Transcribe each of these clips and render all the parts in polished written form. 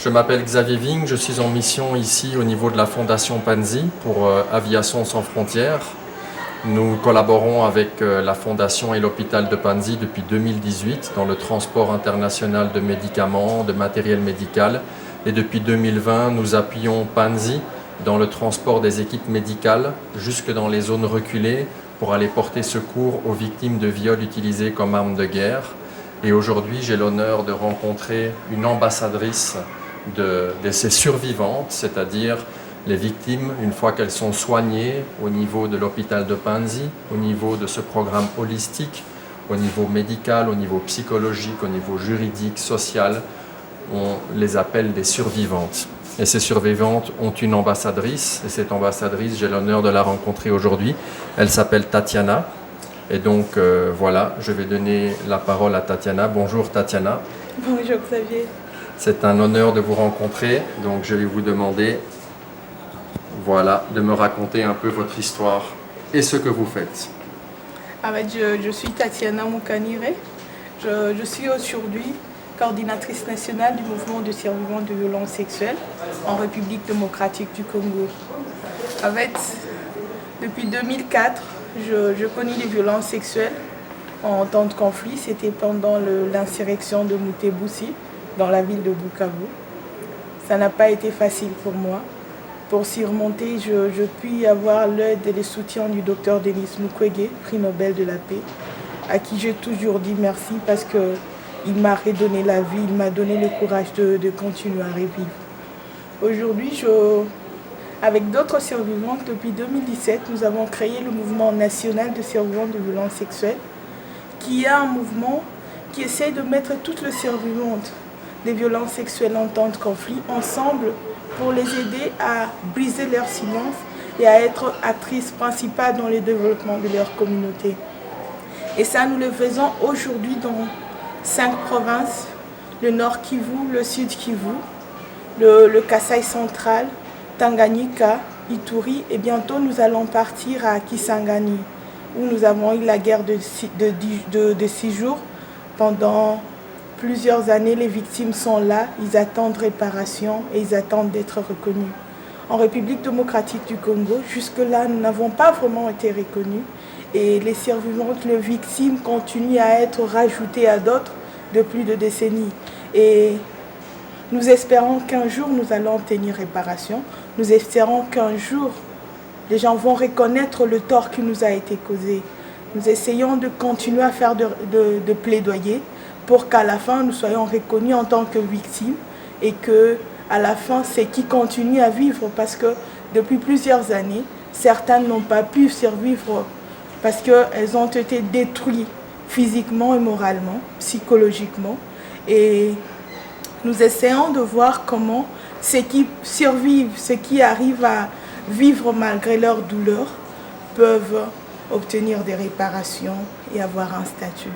Je m'appelle Xavier Ving, je suis en mission ici au niveau de la Fondation Panzi pour Aviation sans frontières. Nous collaborons avec la Fondation et l'hôpital de Panzi depuis 2018 dans le transport international de médicaments, de matériel médical. Et depuis 2020, nous appuyons Panzi dans le transport des équipes médicales jusque dans les zones reculées pour aller porter secours aux victimes de viols utilisés comme armes de guerre. Et aujourd'hui, j'ai l'honneur de rencontrer une ambassadrice de ces survivantes, c'est-à-dire les victimes, une fois qu'elles sont soignées au niveau de l'hôpital de Panzi, au niveau de ce programme holistique, au niveau médical, au niveau psychologique, au niveau juridique, social, on les appelle des survivantes. Et ces survivantes ont une ambassadrice, et cette ambassadrice, j'ai l'honneur de la rencontrer aujourd'hui. Elle s'appelle Tatiana. Et donc voilà, je vais donner la parole à Tatiana. Bonjour Tatiana. Bonjour Xavier. C'est un honneur de vous rencontrer, donc je vais vous demander de me raconter un peu votre histoire et ce que vous faites. Je suis Tatiana Moukanire. Je suis aujourd'hui coordinatrice nationale du mouvement de survivants de violences sexuelles en République démocratique du Congo. Depuis 2004, je connais les violences sexuelles en temps de conflit. C'était pendant l'insurrection de Mutebousi dans la ville de Bukavu. Ça n'a pas été facile pour moi. Pour surmonter, je puis avoir l'aide et le soutien du docteur Denis Mukwege, prix Nobel de la paix, à qui j'ai toujours dit merci parce qu'il m'a redonné la vie, il m'a donné le courage de continuer à revivre. Aujourd'hui, avec d'autres survivantes, depuis 2017, nous avons créé le mouvement national de survivants de violences sexuelles, qui est un mouvement qui essaie de mettre toutes les survivantes des violences sexuelles en temps de conflit ensemble pour les aider à briser leur silence et à être actrices principales dans le développement de leur communauté. Et ça, nous le faisons aujourd'hui dans 5 provinces, le Nord Kivu, le Sud Kivu, le Kasaï central, Tanganyika, Ituri, et bientôt nous allons partir à Kisangani, où nous avons eu la guerre de 6 jours. Pendant plusieurs années, les victimes sont là, ils attendent réparation et ils attendent d'être reconnus. En République démocratique du Congo, jusque-là, nous n'avons pas vraiment été reconnus et les survivantes, les victimes continuent à être rajoutées à d'autres depuis de décennies. Et nous espérons qu'un jour, nous allons obtenir réparation. Nous espérons qu'un jour, les gens vont reconnaître le tort qui nous a été causé. Nous essayons de continuer à faire de plaidoyer pour qu'à la fin, nous soyons reconnus en tant que victimes et qu'à la fin, c'est qui continuent à vivre parce que depuis plusieurs années, certaines n'ont pas pu survivre parce qu'elles ont été détruites physiquement et moralement, psychologiquement. Et nous essayons de voir comment ceux qui survivent, ceux qui arrivent à vivre malgré leur douleur, peuvent obtenir des réparations et avoir un statut.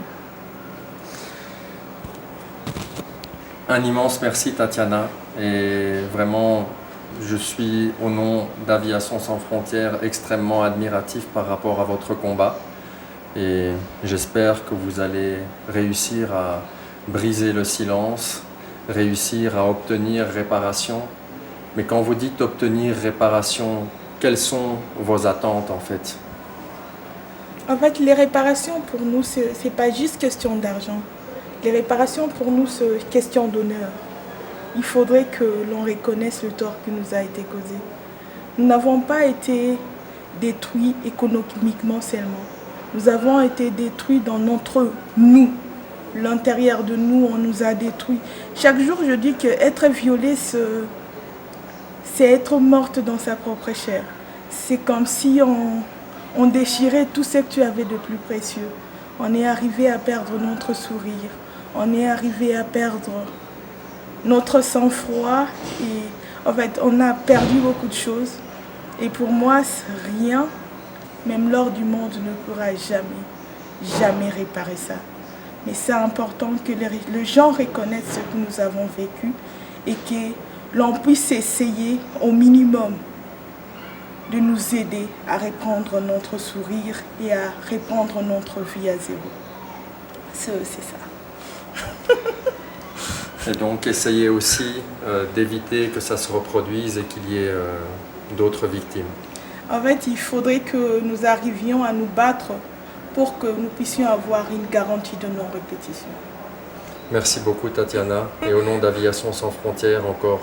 Un immense merci Tatiana, et vraiment je suis au nom d'Aviation sans frontières extrêmement admiratif par rapport à votre combat et j'espère que vous allez réussir à briser le silence, réussir à obtenir réparation. Mais quand vous dites obtenir réparation, quelles sont vos attentes en fait? En fait, les réparations pour nous, ce n'est pas juste question d'argent. Les réparations pour nous, c'est question d'honneur. Il faudrait que l'on reconnaisse le tort qui nous a été causé. Nous n'avons pas été détruits économiquement seulement. Nous avons été détruits dans notre nous. L'intérieur de nous, on nous a détruits. Chaque jour, je dis qu'être violée, c'est être morte dans sa propre chair. C'est comme si on déchirait tout ce que tu avais de plus précieux. On est arrivé à perdre notre sourire. On est arrivé à perdre notre sang-froid. Et en fait, on a perdu beaucoup de choses. Et pour moi, rien, même l'or du monde, ne pourra jamais réparer ça. Mais c'est important que les gens reconnaissent ce que nous avons vécu et que l'on puisse essayer au minimum de nous aider à reprendre notre sourire et à reprendre notre vie à zéro. C'est ça. Et donc essayer aussi d'éviter que ça se reproduise et qu'il y ait d'autres victimes. En fait, il faudrait que nous arrivions à nous battre pour que nous puissions avoir une garantie de non-répétition. Merci beaucoup Tatiana, et au nom d'Aviation sans frontières, encore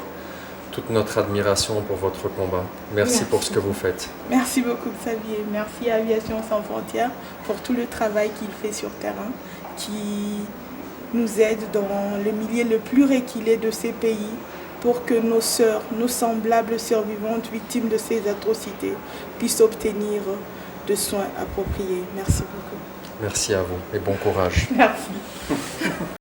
toute notre admiration pour votre combat. Merci pour ce que vous faites. Merci beaucoup Xavier, merci à Aviation sans frontières pour tout le travail qu'il fait sur terrain, qui nous aide dans le milieu le plus reculé de ces pays pour que nos sœurs, nos semblables survivantes victimes de ces atrocités puissent obtenir de soins appropriés. Merci beaucoup. Merci à vous et bon courage. Merci.